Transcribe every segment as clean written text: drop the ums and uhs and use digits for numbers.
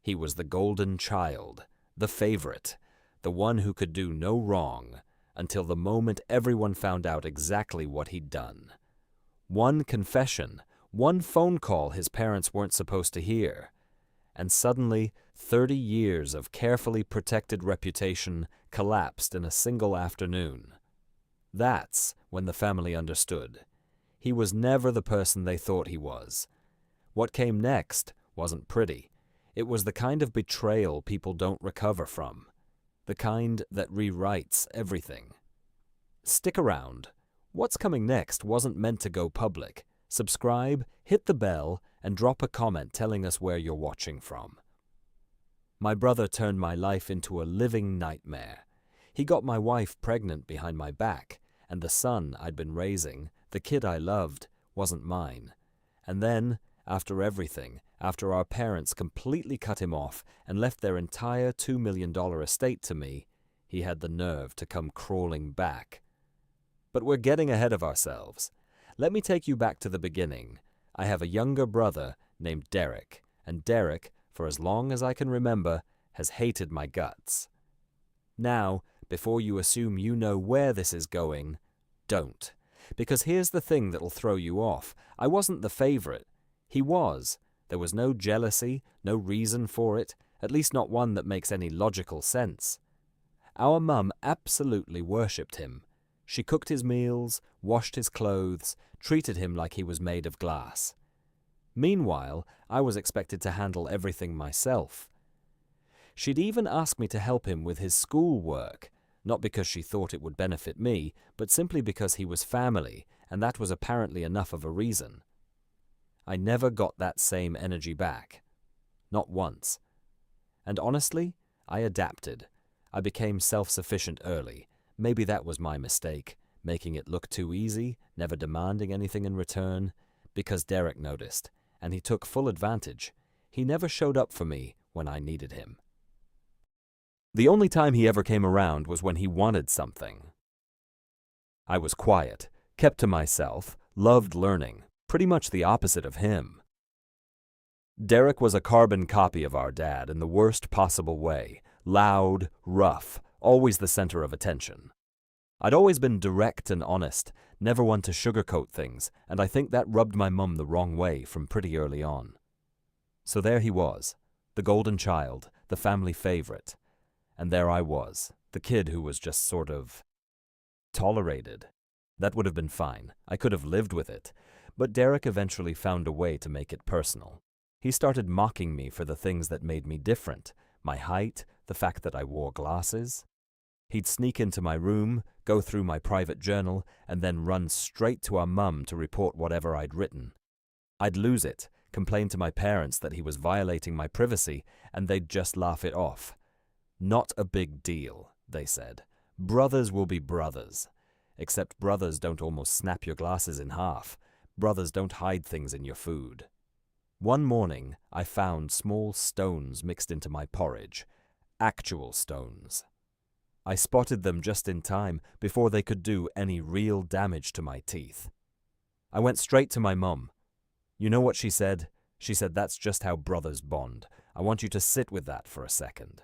He was the golden child, the favorite, the one who could do no wrong, until the moment everyone found out exactly what he'd done. One confession, one phone call his parents weren't supposed to hear, and suddenly 30 years of carefully protected reputation collapsed in a single afternoon. That's when the family understood. He was never the person they thought he was. What came next wasn't pretty. It was the kind of betrayal people don't recover from, the kind that rewrites everything. Stick around. What's coming next wasn't meant to go public. Subscribe, hit the bell, and drop a comment telling us where you're watching from. My brother turned my life into a living nightmare. He got my wife pregnant behind my back, and the son I'd been raising, the kid I loved, wasn't mine. And then, after everything, after our parents completely cut him off and left their entire $2 million estate to me, he had the nerve to come crawling back. But we're getting ahead of ourselves. Let me take you back to the beginning. I have a younger brother named Derek, and Derek, for as long as I can remember, has hated my guts. Now, before you assume you know where this is going, don't. Because here's the thing that'll throw you off. I wasn't the favorite. He was. There was no jealousy, no reason for it, at least not one that makes any logical sense. Our mum absolutely worshipped him. She cooked his meals, washed his clothes, treated him like he was made of glass. Meanwhile, I was expected to handle everything myself. She'd even ask me to help him with his schoolwork, not because she thought it would benefit me, but simply because he was family, and that was apparently enough of a reason. I never got that same energy back. Not once. And honestly, I adapted. I became self-sufficient early. Maybe that was my mistake, making it look too easy, never demanding anything in return, because Derek noticed, and he took full advantage. He never showed up for me when I needed him. The only time he ever came around was when he wanted something. I was quiet, kept to myself, loved learning, pretty much the opposite of him. Derek was a carbon copy of our dad in the worst possible way, loud, rough, always the center of attention. I'd always been direct and honest, never one to sugarcoat things, and I think that rubbed my mum the wrong way from pretty early on. So there he was, the golden child, the family favorite. And there I was, the kid who was just sort of tolerated. That would have been fine. I could have lived with it. But Derek eventually found a way to make it personal. He started mocking me for the things that made me different. My height, the fact that I wore glasses. He'd sneak into my room, go through my private journal, and then run straight to our mum to report whatever I'd written. I'd lose it, complain to my parents that he was violating my privacy, and they'd just laugh it off. Not a big deal, they said. Brothers will be brothers. Except brothers don't almost snap your glasses in half. Brothers don't hide things in your food. One morning, I found small stones mixed into my porridge. Actual stones. I spotted them just in time before they could do any real damage to my teeth. I went straight to my mum. You know what she said? She said, "That's just how brothers bond. I want you to sit with that for a second."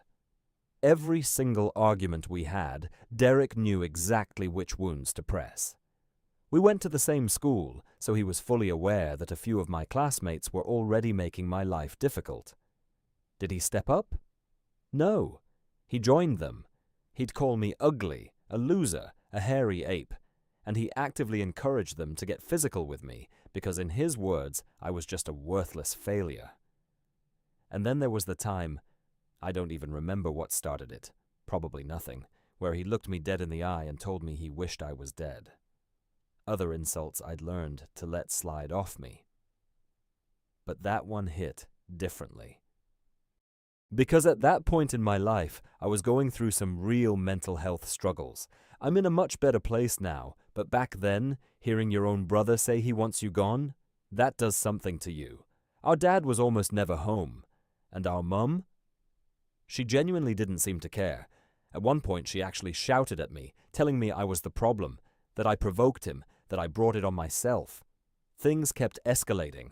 Every single argument we had, Derek knew exactly which wounds to press. We went to the same school, so he was fully aware that a few of my classmates were already making my life difficult. Did he step up? No. He joined them. He'd call me ugly, a loser, a hairy ape, and he actively encouraged them to get physical with me, because in his words, I was just a worthless failure. And then there was the time, I don't even remember what started it, probably nothing, where he looked me dead in the eye and told me he wished I was dead. Other insults I'd learned to let slide off me. But that one hit differently. Because at that point in my life, I was going through some real mental health struggles. I'm in a much better place now, but back then, hearing your own brother say he wants you gone, that does something to you. Our dad was almost never home. And our mum? She genuinely didn't seem to care. At one point, she actually shouted at me, telling me I was the problem, that I provoked him, that I brought it on myself. Things kept escalating.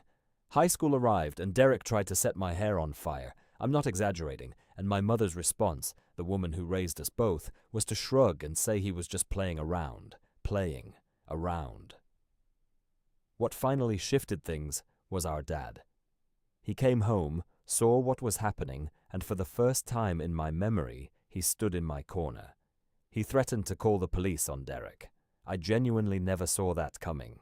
High school arrived and Derek tried to set my hair on fire. I'm not exaggerating, and my mother's response, the woman who raised us both, was to shrug and say he was just playing around. What finally shifted things was our dad. He came home, saw what was happening, and for the first time in my memory, he stood in my corner. He threatened to call the police on Derek. I genuinely never saw that coming.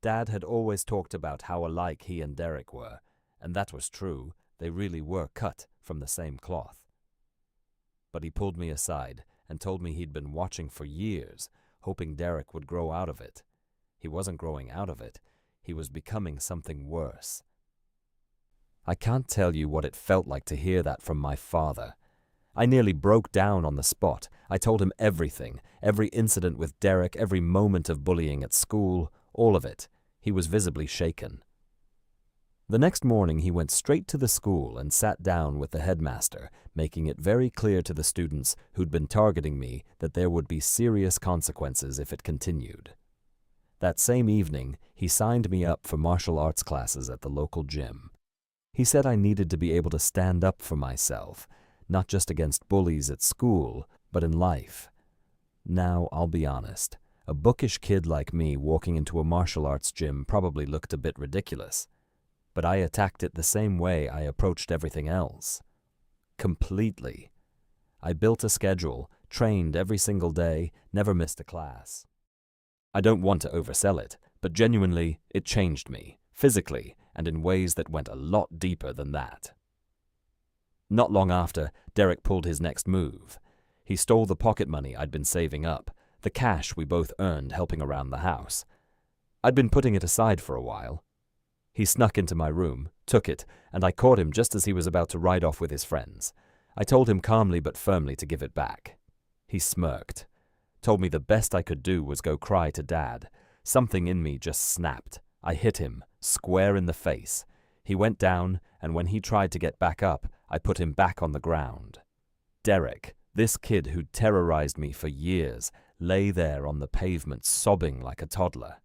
Dad had always talked about how alike he and Derek were, and that was true. They really were cut from the same cloth. But he pulled me aside and told me he'd been watching for years, hoping Derek would grow out of it. He wasn't growing out of it. He was becoming something worse. I can't tell you what it felt like to hear that from my father. I nearly broke down on the spot. I told him everything, every incident with Derek, every moment of bullying at school, all of it. He was visibly shaken. The next morning he went straight to the school and sat down with the headmaster, making it very clear to the students who'd been targeting me that there would be serious consequences if it continued. That same evening, he signed me up for martial arts classes at the local gym. He said I needed to be able to stand up for myself, not just against bullies at school, but in life. Now, I'll be honest, a bookish kid like me walking into a martial arts gym probably looked a bit ridiculous, but I attacked it the same way I approached everything else. Completely. I built a schedule, trained every single day, never missed a class. I don't want to oversell it, but genuinely, it changed me, physically, and in ways that went a lot deeper than that. Not long after, Derek pulled his next move. He stole the pocket money I'd been saving up, the cash we both earned helping around the house. I'd been putting it aside for a while. He snuck into my room, took it, and I caught him just as he was about to ride off with his friends. I told him calmly but firmly to give it back. He smirked, told me the best I could do was go cry to Dad. Something in me just snapped. I hit him, square in the face. He went down, and when he tried to get back up, I put him back on the ground. Derek, this kid who'd terrorized me for years, lay there on the pavement sobbing like a toddler.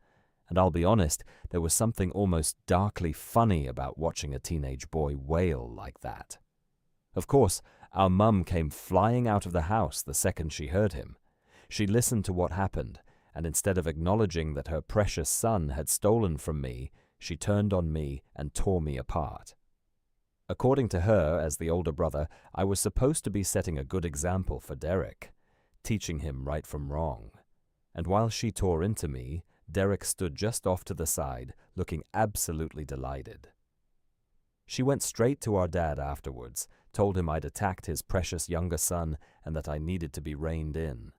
And I'll be honest, there was something almost darkly funny about watching a teenage boy wail like that. Of course, our mum came flying out of the house the second she heard him. She listened to what happened, and instead of acknowledging that her precious son had stolen from me, she turned on me and tore me apart. According to her, as the older brother, I was supposed to be setting a good example for Derek, teaching him right from wrong. And while she tore into me, Derek stood just off to the side, looking absolutely delighted. She went straight to our dad afterwards, told him I'd attacked his precious younger son and that I needed to be reined in.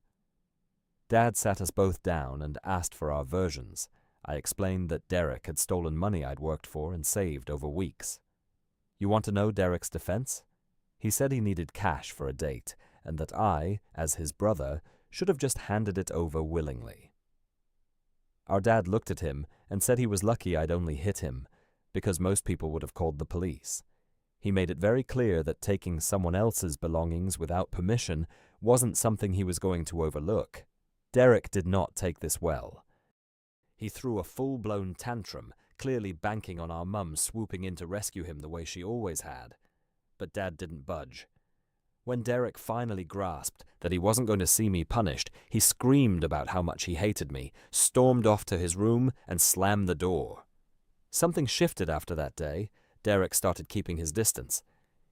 Dad sat us both down and asked for our versions. I explained that Derek had stolen money I'd worked for and saved over weeks. You want to know Derek's defense? He said he needed cash for a date, and that I, as his brother, should have just handed it over willingly. Our dad looked at him and said he was lucky I'd only hit him, because most people would have called the police. He made it very clear that taking someone else's belongings without permission wasn't something he was going to overlook. Derek did not take this well. He threw a full-blown tantrum, clearly banking on our mum swooping in to rescue him the way she always had. But Dad didn't budge. When Derek finally grasped that he wasn't going to see me punished, he screamed about how much he hated me, stormed off to his room, and slammed the door. Something shifted after that day. Derek started keeping his distance.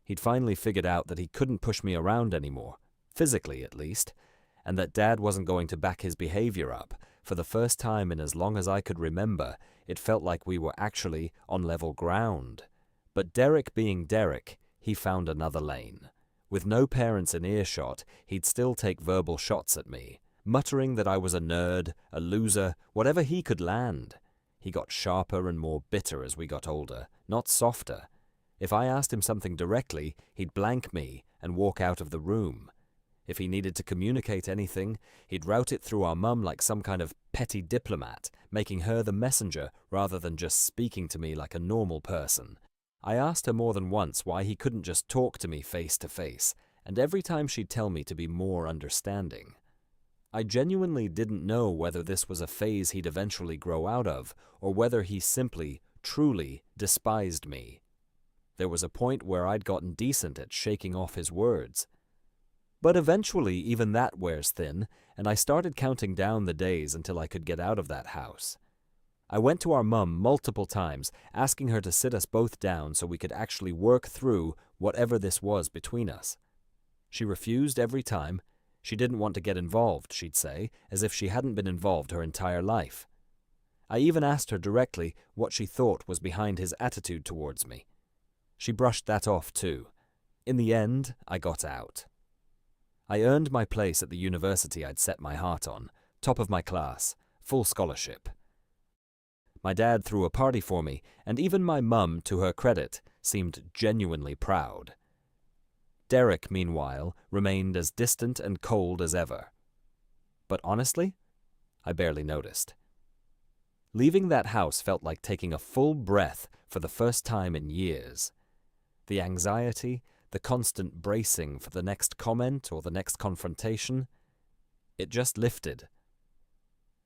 He'd finally figured out that he couldn't push me around anymore, physically at least, and that Dad wasn't going to back his behavior up. For the first time in as long as I could remember, it felt like we were actually on level ground. But Derek being Derek, he found another lane. With no parents in earshot, he'd still take verbal shots at me, muttering that I was a nerd, a loser, whatever he could land. He got sharper and more bitter as we got older, not softer. If I asked him something directly, he'd blank me and walk out of the room. If he needed to communicate anything, he'd route it through our mum like some kind of petty diplomat, making her the messenger rather than just speaking to me like a normal person. I asked her more than once why he couldn't just talk to me face to face, and every time she'd tell me to be more understanding. I genuinely didn't know whether this was a phase he'd eventually grow out of, or whether he simply, truly despised me. There was a point where I'd gotten decent at shaking off his words. But eventually even that wears thin, and I started counting down the days until I could get out of that house. I went to our mum multiple times, asking her to sit us both down so we could actually work through whatever this was between us. She refused every time. She didn't want to get involved, she'd say, as if she hadn't been involved her entire life. I even asked her directly what she thought was behind his attitude towards me. She brushed that off too. In the end, I got out. I earned my place at the university I'd set my heart on, top of my class, full scholarship. My dad threw a party for me, and even my mum, to her credit, seemed genuinely proud. Derek, meanwhile, remained as distant and cold as ever. But honestly, I barely noticed. Leaving that house felt like taking a full breath for the first time in years. The anxiety, the constant bracing for the next comment or the next confrontation, it just lifted.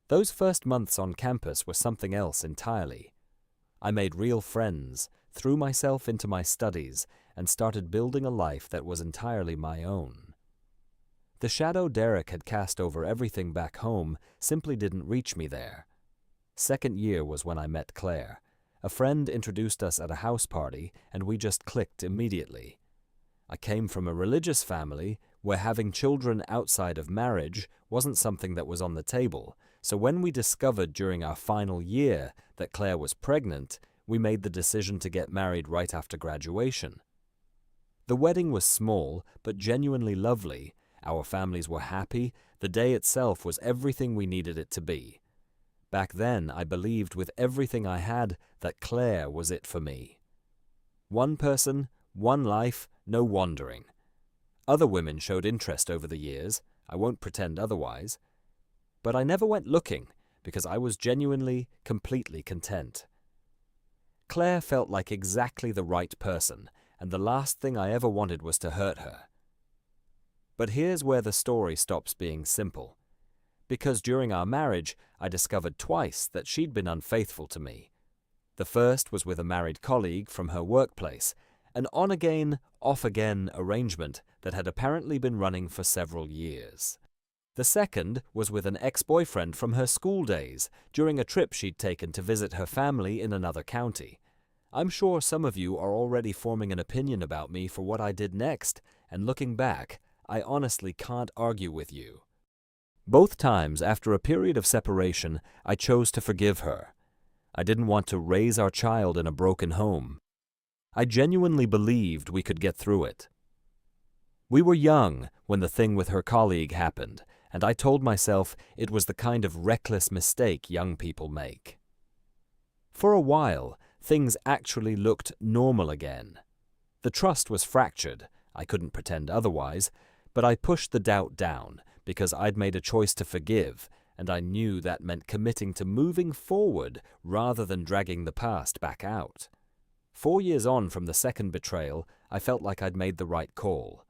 Those first months on campus were something else entirely. I made real friends, threw myself into my studies, and started building a life that was entirely my own. The shadow Derek had cast over everything back home simply didn't reach me there. Second year was when I met Claire. A friend introduced us at a house party, and we just clicked immediately. I came from a religious family where having children outside of marriage wasn't something that was on the table, so when we discovered during our final year that Claire was pregnant, we made the decision to get married right after graduation. The wedding was small, but genuinely lovely. Our families were happy. The day itself was everything we needed it to be. Back then, I believed with everything I had that Claire was it for me. One person, one life, no wandering. Other women showed interest over the years. I won't pretend otherwise. But I never went looking because I was genuinely, completely content. Claire felt like exactly the right person, and the last thing I ever wanted was to hurt her. But here's where the story stops being simple. Because during our marriage, I discovered twice that she'd been unfaithful to me. The first was with a married colleague from her workplace, an on-again, off-again arrangement that had apparently been running for several years. The second was with an ex-boyfriend from her school days during a trip she'd taken to visit her family in another county. I'm sure some of you are already forming an opinion about me for what I did next, and looking back, I honestly can't argue with you. Both times, after a period of separation, I chose to forgive her. I didn't want to raise our child in a broken home. I genuinely believed we could get through it. We were young when the thing with her colleague happened, and I told myself it was the kind of reckless mistake young people make. For a while, things actually looked normal again. The trust was fractured, I couldn't pretend otherwise, but I pushed the doubt down because I'd made a choice to forgive, and I knew that meant committing to moving forward rather than dragging the past back out. 4 years on from the second betrayal, I felt like I'd made the right call.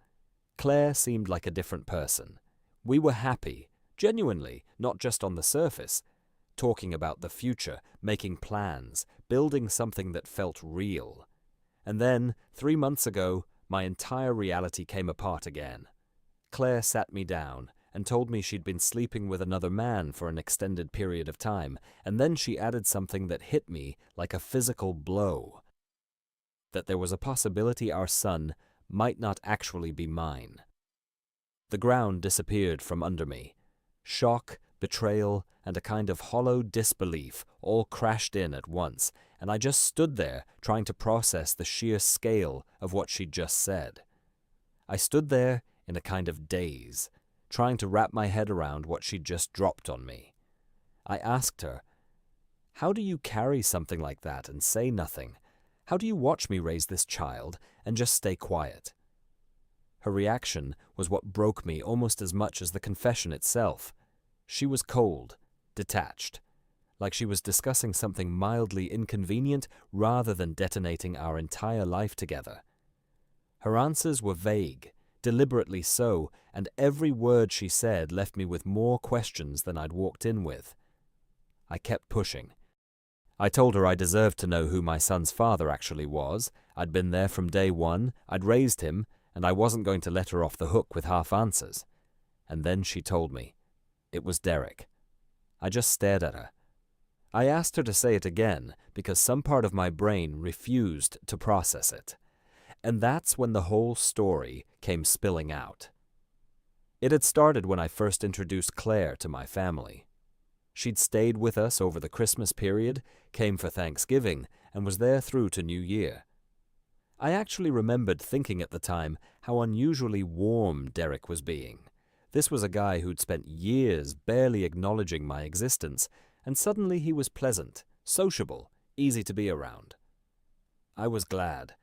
Claire seemed like a different person. We were happy, genuinely, not just on the surface, talking about the future, making plans, building something that felt real. And then, 3 months ago, my entire reality came apart again. Claire sat me down and told me she'd been sleeping with another man for an extended period of time, and then she added something that hit me like a physical blow. That there was a possibility our son might not actually be mine. The ground disappeared from under me. Shock, betrayal, and a kind of hollow disbelief all crashed in at once, and I just stood there trying to process the sheer scale of what she'd just said. I stood there in a kind of daze, trying to wrap my head around what she'd just dropped on me. I asked her, "How do you carry something like that and say nothing? How do you watch me raise this child and just stay quiet?" Her reaction was what broke me almost as much as the confession itself. She was cold, detached, like she was discussing something mildly inconvenient rather than detonating our entire life together. Her answers were vague, deliberately so, and every word she said left me with more questions than I'd walked in with. I kept pushing. I told her I deserved to know who my son's father actually was. I'd been there from day one, I'd raised him, and I wasn't going to let her off the hook with half answers. And then she told me. It was Derek. I just stared at her. I asked her to say it again because some part of my brain refused to process it. And that's when the whole story came spilling out. It had started when I first introduced Claire to my family. She'd stayed with us over the Christmas period, came for Thanksgiving, and was there through to New Year. I actually remembered thinking at the time how unusually warm Derek was being. This was a guy who'd spent years barely acknowledging my existence, and suddenly he was pleasant, sociable, easy to be around. I was glad.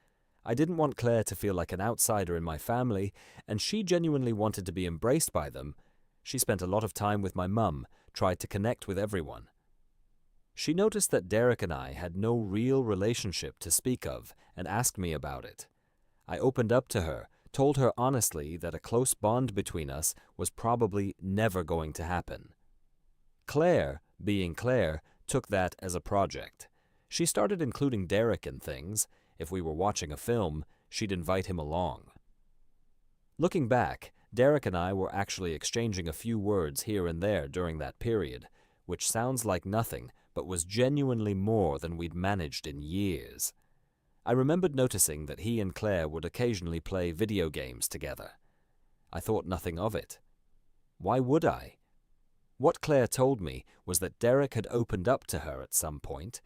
I didn't want Claire to feel like an outsider in my family, and she genuinely wanted to be embraced by them. She spent a lot of time with my mum, tried to connect with everyone. She noticed that Derek and I had no real relationship to speak of and asked me about it. I opened up to her, told her honestly that a close bond between us was probably never going to happen. Claire, being Claire, took that as a project. She started including Derek in things. If we were watching a film, she'd invite him along. Looking back, Derek and I were actually exchanging a few words here and there during that period, which sounds like nothing, but was genuinely more than we'd managed in years. I remembered noticing that he and Claire would occasionally play video games together. I thought nothing of it. Why would I? What Claire told me was that Derek had opened up to her at some point,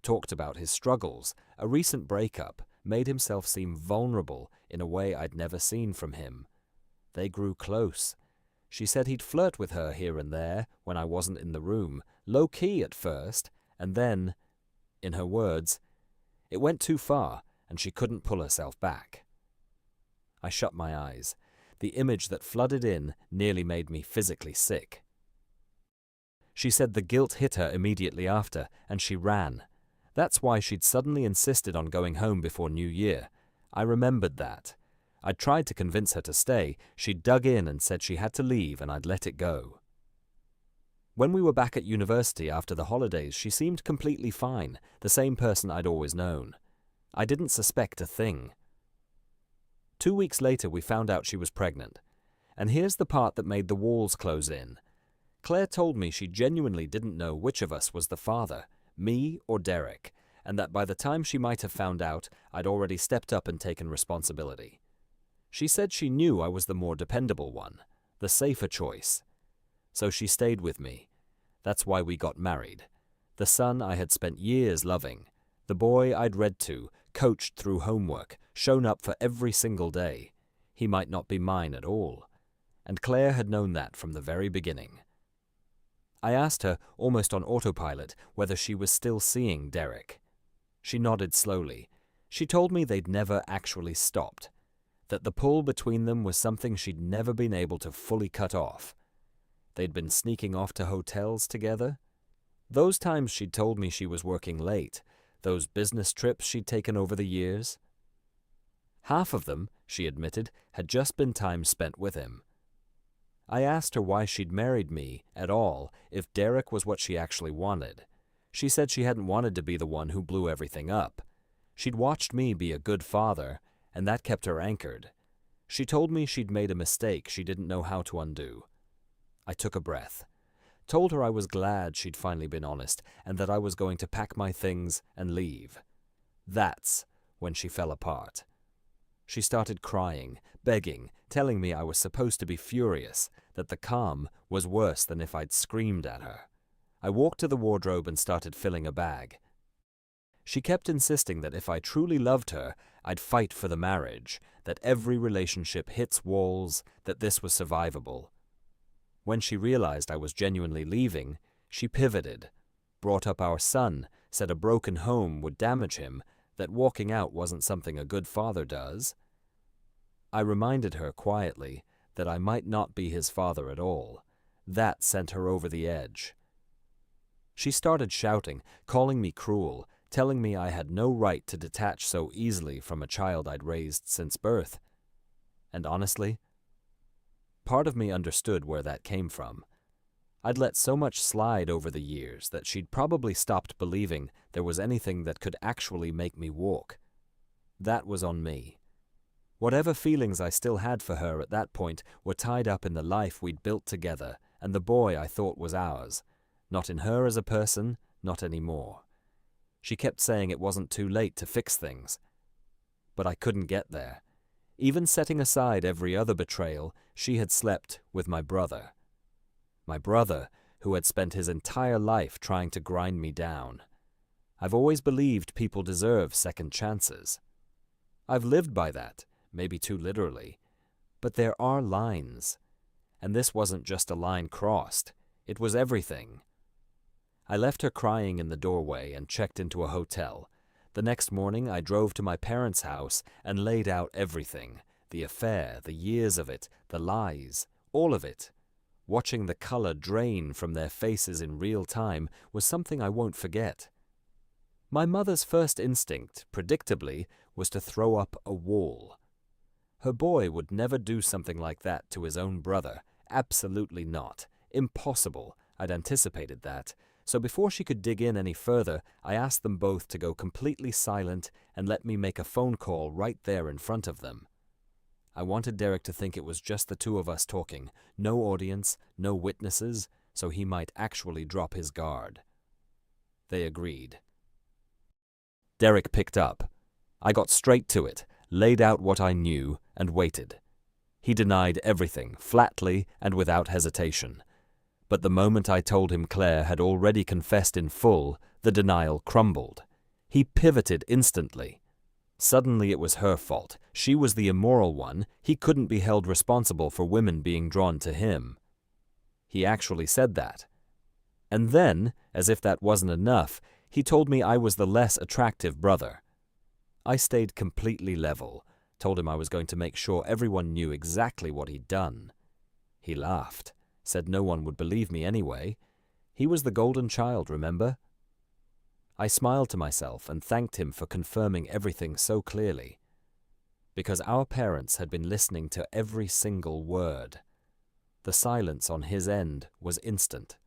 talked about his struggles, a recent breakup, made himself seem vulnerable in a way I'd never seen from him. They grew close. She said he'd flirt with her here and there when I wasn't in the room, low-key at first, and then, in her words, it went too far and she couldn't pull herself back. I shut my eyes. The image that flooded in nearly made me physically sick. She said the guilt hit her immediately after, and she ran. That's why she'd suddenly insisted on going home before New Year. I remembered that. I'd tried to convince her to stay. She'd dug in and said she had to leave, and I'd let it go. When we were back at university after the holidays, she seemed completely fine, the same person I'd always known. I didn't suspect a thing. 2 weeks later, we found out she was pregnant. And here's the part that made the walls close in. Claire told me she genuinely didn't know which of us was the father, me or Derek, and that by the time she might have found out, I'd already stepped up and taken responsibility. She said she knew I was the more dependable one, the safer choice. So she stayed with me. That's why we got married. The son I had spent years loving, the boy I'd read to, coached through homework, shown up for every single day. He might not be mine at all. And Claire had known that from the very beginning. I asked her, almost on autopilot, whether she was still seeing Derek. She nodded slowly. She told me they'd never actually stopped, that the pull between them was something she'd never been able to fully cut off. They'd been sneaking off to hotels together. Those times she'd told me she was working late, those business trips she'd taken over the years. Half of them, she admitted, had just been time spent with him. I asked her why she'd married me at all if Derek was what she actually wanted. She said she hadn't wanted to be the one who blew everything up. She'd watched me be a good father, and that kept her anchored. She told me she'd made a mistake she didn't know how to undo. I took a breath, told her I was glad she'd finally been honest and that I was going to pack my things and leave. That's when she fell apart. She started crying, begging, telling me I was supposed to be furious, that the calm was worse than if I'd screamed at her. I walked to the wardrobe and started filling a bag. She kept insisting that if I truly loved her, I'd fight for the marriage, that every relationship hits walls, that this was survivable. When she realized I was genuinely leaving, she pivoted, brought up our son, said a broken home would damage him, that walking out wasn't something a good father does. I reminded her quietly that I might not be his father at all. That sent her over the edge. She started shouting, calling me cruel, telling me I had no right to detach so easily from a child I'd raised since birth. And honestly, part of me understood where that came from. I'd let so much slide over the years that she'd probably stopped believing there was anything that could actually make me walk. That was on me. Whatever feelings I still had for her at that point were tied up in the life we'd built together and the boy I thought was ours. Not in her as a person, not anymore. She kept saying it wasn't too late to fix things. But I couldn't get there. Even setting aside every other betrayal, she had slept with my brother. My brother, who had spent his entire life trying to grind me down. I've always believed people deserve second chances. I've lived by that, maybe too literally. But there are lines. And this wasn't just a line crossed. It was everything. I left her crying in the doorway and checked into a hotel. The next morning I drove to my parents' house and laid out everything. The affair, the years of it, the lies, all of it. Watching the color drain from their faces in real time was something I won't forget. My mother's first instinct, predictably, was to throw up a wall. Her boy would never do something like that to his own brother. Absolutely not. Impossible. I'd anticipated that. So before she could dig in any further, I asked them both to go completely silent and let me make a phone call right there in front of them. I wanted Derek to think it was just the two of us talking, no audience, no witnesses, so he might actually drop his guard. They agreed. Derek picked up. I got straight to it, laid out what I knew, and waited. He denied everything, flatly and without hesitation. But the moment I told him Claire had already confessed in full, the denial crumbled. He pivoted instantly. Suddenly it was her fault. She was the immoral one. He couldn't be held responsible for women being drawn to him. He actually said that. And then, as if that wasn't enough, he told me I was the less attractive brother. I stayed completely level, told him I was going to make sure everyone knew exactly what he'd done. He laughed. Said no one would believe me anyway. He was the golden child, remember? I smiled to myself and thanked him for confirming everything so clearly. Because our parents had been listening to every single word. The silence on his end was instant.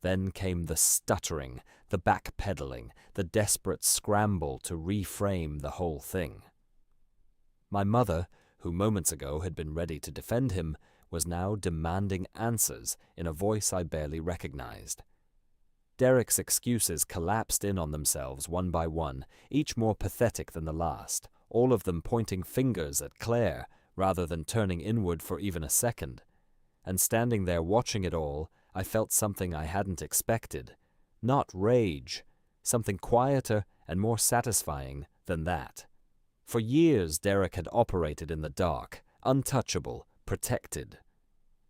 Then came the stuttering, the backpedaling, the desperate scramble to reframe the whole thing. My mother, who moments ago had been ready to defend him, was now demanding answers in a voice I barely recognized. Derek's excuses collapsed in on themselves one by one, each more pathetic than the last, all of them pointing fingers at Claire rather than turning inward for even a second. And standing there watching it all, I felt something I hadn't expected. Not rage, something quieter and more satisfying than that. For years Derek had operated in the dark, untouchable, protected.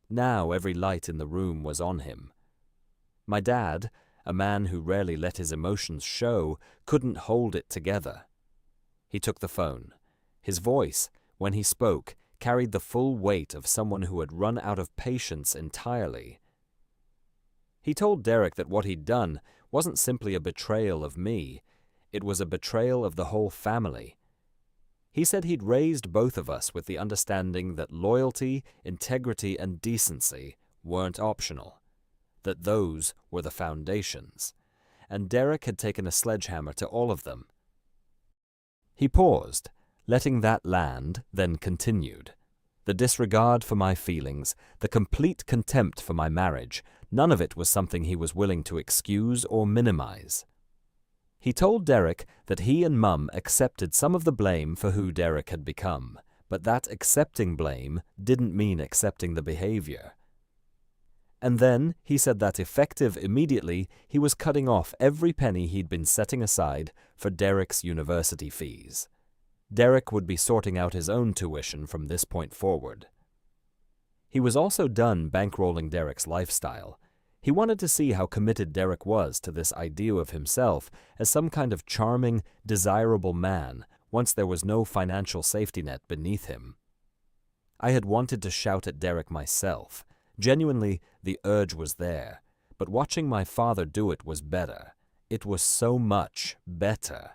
Now every light in the room was on him. My dad, a man who rarely let his emotions show, couldn't hold it together. He took the phone. His voice, when he spoke, carried the full weight of someone who had run out of patience entirely. He told Derek that what he'd done wasn't simply a betrayal of me, it was a betrayal of the whole family. He said he'd raised both of us with the understanding that loyalty, integrity, and decency weren't optional, that those were the foundations, and Derek had taken a sledgehammer to all of them. He paused, letting that land, then continued. The disregard for my feelings, the complete contempt for my marriage, none of it was something he was willing to excuse or minimize. He told Derek that he and Mum accepted some of the blame for who Derek had become, but that accepting blame didn't mean accepting the behavior. And then he said that effective immediately, he was cutting off every penny he'd been setting aside for Derek's university fees. Derek would be sorting out his own tuition from this point forward. He was also done bankrolling Derek's lifestyle. He wanted to see how committed Derek was to this idea of himself as some kind of charming, desirable man once there was no financial safety net beneath him. I had wanted to shout at Derek myself. Genuinely, the urge was there, but watching my father do it was better. It was so much better.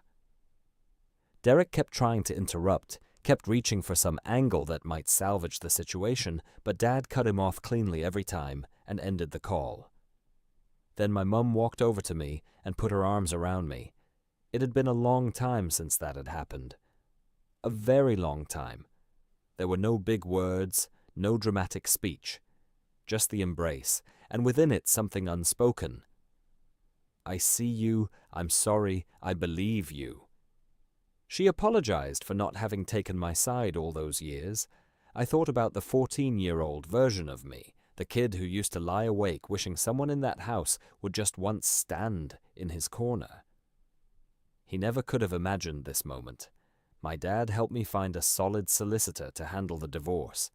Derek kept trying to interrupt, kept reaching for some angle that might salvage the situation, but Dad cut him off cleanly every time and ended the call. Then my mum walked over to me and put her arms around me. It had been a long time since that had happened. A very long time. There were no big words, no dramatic speech. Just the embrace, and within it something unspoken. I see you, I'm sorry, I believe you. She apologized for not having taken my side all those years. I thought about the 14-year-old version of me, the kid who used to lie awake wishing someone in that house would just once stand in his corner. He never could have imagined this moment. My dad helped me find a solid solicitor to handle the divorce.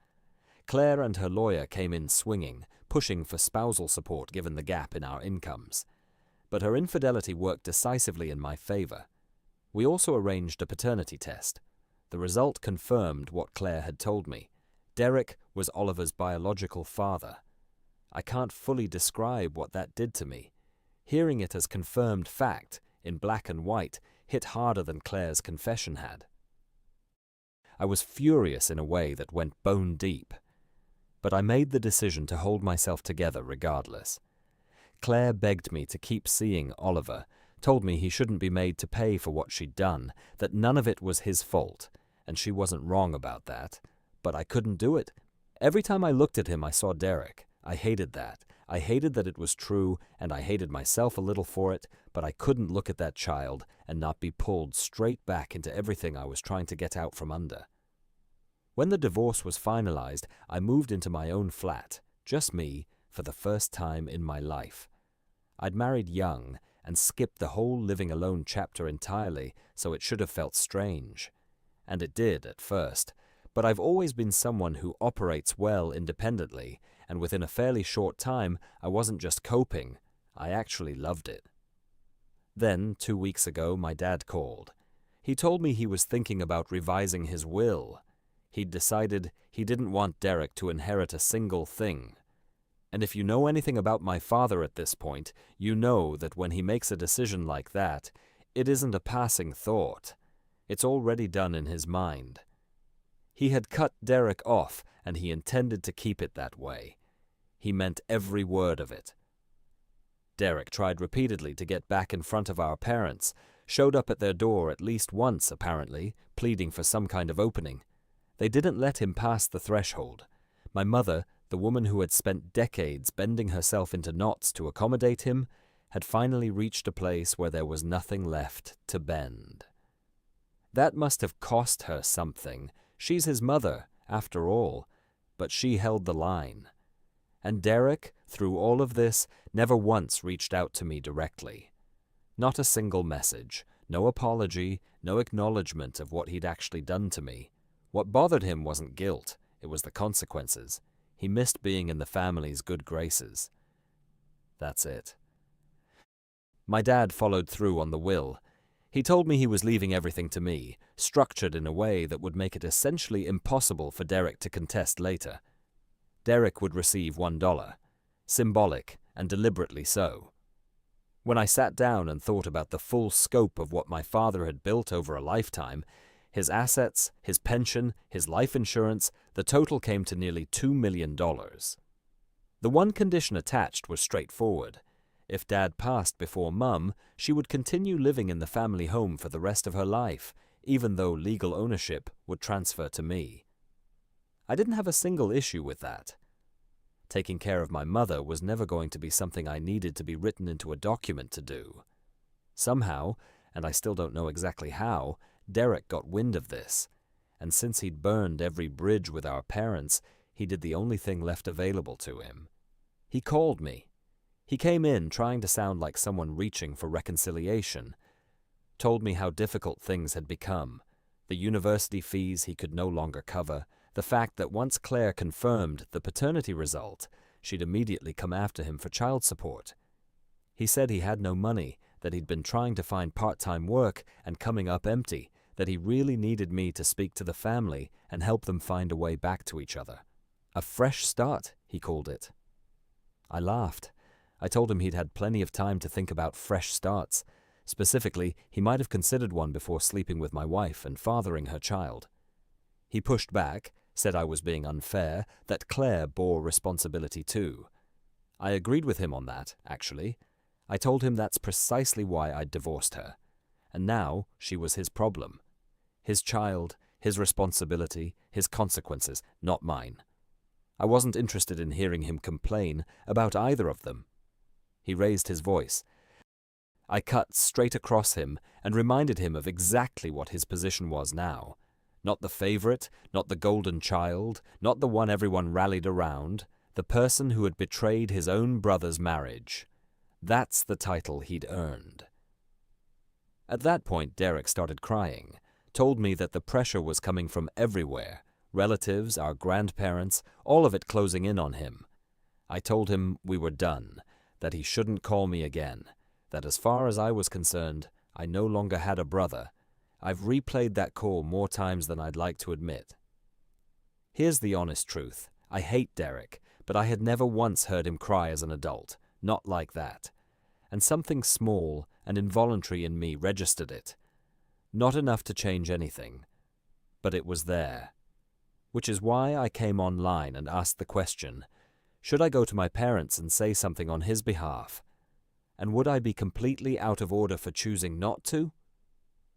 Claire and her lawyer came in swinging, pushing for spousal support given the gap in our incomes. But her infidelity worked decisively in my favor. We also arranged a paternity test. The result confirmed what Claire had told me. Derek was Oliver's biological father. I can't fully describe what that did to me. Hearing it as confirmed fact, in black and white, hit harder than Claire's confession had. I was furious in a way that went bone deep. But I made the decision to hold myself together regardless. Claire begged me to keep seeing Oliver, told me he shouldn't be made to pay for what she'd done, that none of it was his fault, and she wasn't wrong about that. But I couldn't do it. Every time I looked at him, I saw Derek. I hated that. I hated that it was true, and I hated myself a little for it, but I couldn't look at that child and not be pulled straight back into everything I was trying to get out from under. When the divorce was finalized, I moved into my own flat, just me, for the first time in my life. I'd married young and skipped the whole living alone chapter entirely, so it should have felt strange. And it did at first, but I've always been someone who operates well independently, and within a fairly short time, I wasn't just coping, I actually loved it. Then, 2 weeks ago, my dad called. He told me he was thinking about revising his will. He'd decided he didn't want Derek to inherit a single thing. And if you know anything about my father at this point, you know that when he makes a decision like that, it isn't a passing thought. It's already done in his mind. He had cut Derek off, and he intended to keep it that way. He meant every word of it. Derek tried repeatedly to get back in front of our parents, showed up at their door at least once, apparently, pleading for some kind of opening. They didn't let him pass the threshold. My mother, the woman who had spent decades bending herself into knots to accommodate him, had finally reached a place where there was nothing left to bend. That must have cost her something. She's his mother, after all, but she held the line. And Derek, through all of this, never once reached out to me directly. Not a single message, no apology, no acknowledgement of what he'd actually done to me. What bothered him wasn't guilt, it was the consequences. He missed being in the family's good graces. That's it. My dad followed through on the will. He told me he was leaving everything to me, structured in a way that would make it essentially impossible for Derek to contest later. Derek would receive $1, symbolic and deliberately so. When I sat down and thought about the full scope of what my father had built over a lifetime, his assets, his pension, his life insurance, the total came to nearly $2 million. The one condition attached was straightforward. If Dad passed before Mum, she would continue living in the family home for the rest of her life, even though legal ownership would transfer to me. I didn't have a single issue with that. Taking care of my mother was never going to be something I needed to be written into a document to do. Somehow, and I still don't know exactly how, Derek got wind of this, and since he'd burned every bridge with our parents, he did the only thing left available to him. He called me. He came in trying to sound like someone reaching for reconciliation, told me how difficult things had become, the university fees he could no longer cover, the fact that once Claire confirmed the paternity result, she'd immediately come after him for child support. He said he had no money, that he'd been trying to find part-time work and coming up empty, that he really needed me to speak to the family and help them find a way back to each other. A fresh start, he called it. I laughed. I told him he'd had plenty of time to think about fresh starts. Specifically, he might have considered one before sleeping with my wife and fathering her child. He pushed back, said I was being unfair, that Claire bore responsibility too. I agreed with him on that, actually. I told him that's precisely why I'd divorced her. And now she was his problem. His child, his responsibility, his consequences, not mine. I wasn't interested in hearing him complain about either of them. He raised his voice. I cut straight across him and reminded him of exactly what his position was now. Not the favorite, not the golden child, not the one everyone rallied around, the person who had betrayed his own brother's marriage. That's the title he'd earned. At that point, Derek started crying, told me that the pressure was coming from everywhere, relatives, our grandparents, all of it closing in on him. I told him we were done, that he shouldn't call me again, that as far as I was concerned, I no longer had a brother. I've replayed that call more times than I'd like to admit. Here's the honest truth. I hate Derek, but I had never once heard him cry as an adult, not like that. And something small and involuntary in me registered it. Not enough to change anything, but it was there. Which is why I came online and asked the question, should I go to my parents and say something on his behalf? And would I be completely out of order for choosing not to?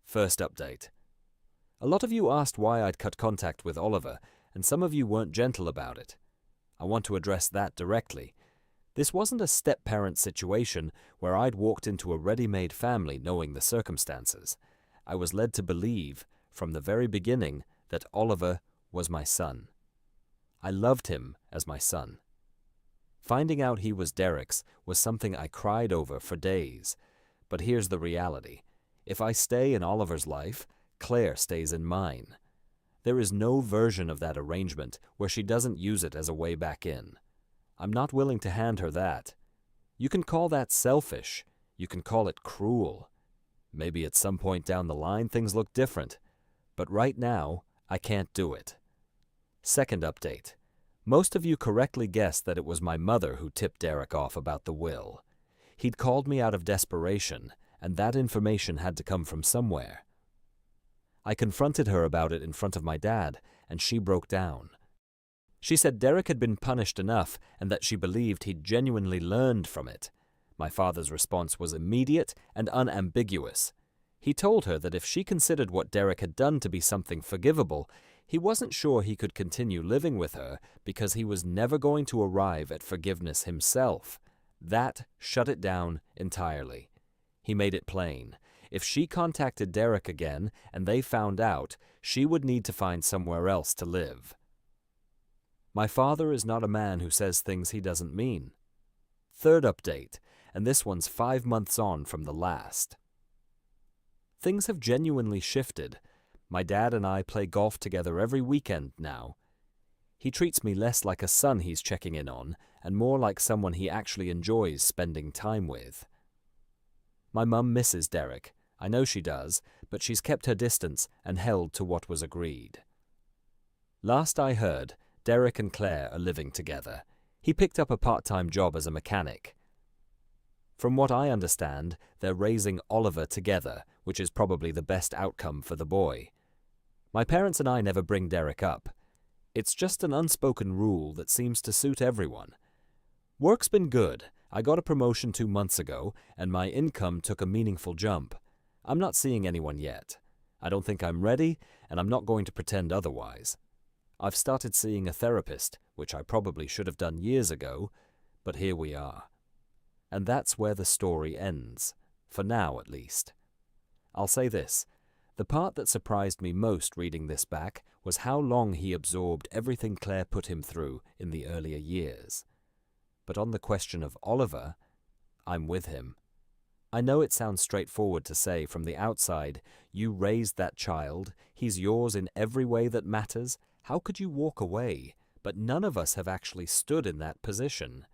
First update. A lot of you asked why I'd cut contact with Oliver, and some of you weren't gentle about it. I want to address that directly. This wasn't a step-parent situation where I'd walked into a ready-made family knowing the circumstances. I was led to believe, from the very beginning, that Oliver was my son. I loved him as my son. Finding out he was Derek's was something I cried over for days. But here's the reality. If I stay in Oliver's life, Claire stays in mine. There is no version of that arrangement where she doesn't use it as a way back in. I'm not willing to hand her that. You can call that selfish. You can call it cruel. Maybe at some point down the line things look different. But right now, I can't do it. Second update. Most of you correctly guessed that it was my mother who tipped Derek off about the will. He'd called me out of desperation, and that information had to come from somewhere. I confronted her about it in front of my dad, and she broke down. She said Derek had been punished enough and that she believed he'd genuinely learned from it. My father's response was immediate and unambiguous. He told her that if she considered what Derek had done to be something forgivable, he wasn't sure he could continue living with her because he was never going to arrive at forgiveness himself. That shut it down entirely. He made it plain. If she contacted Derek again and they found out, she would need to find somewhere else to live. My father is not a man who says things he doesn't mean. Third update, and this one's 5 months on from the last. Things have genuinely shifted. My dad and I play golf together every weekend now. He treats me less like a son he's checking in on, and more like someone he actually enjoys spending time with. My mum misses Derek. I know she does, but she's kept her distance and held to what was agreed. Last I heard, Derek and Claire are living together. He picked up a part-time job as a mechanic. From what I understand, they're raising Oliver together, which is probably the best outcome for the boy. My parents and I never bring Derek up. It's just an unspoken rule that seems to suit everyone. Work's been good. I got a promotion 2 months ago, and my income took a meaningful jump. I'm not seeing anyone yet. I don't think I'm ready, and I'm not going to pretend otherwise. I've started seeing a therapist, which I probably should have done years ago, but here we are. And that's where the story ends, for now at least. I'll say this. The part that surprised me most reading this back was how long he absorbed everything Claire put him through in the earlier years. But on the question of Oliver, I'm with him. I know it sounds straightforward to say from the outside, you raised that child, he's yours in every way that matters. How could you walk away? But none of us have actually stood in that position.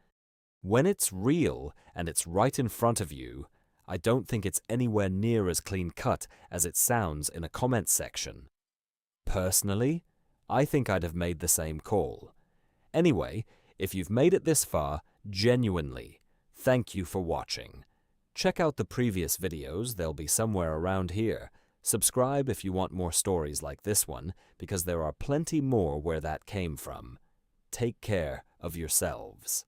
When it's real and it's right in front of you, I don't think it's anywhere near as clean-cut as it sounds in a comment section. Personally, I think I'd have made the same call. Anyway, if you've made it this far, genuinely, thank you for watching. Check out the previous videos, they'll be somewhere around here. Subscribe if you want more stories like this one, because there are plenty more where that came from. Take care of yourselves.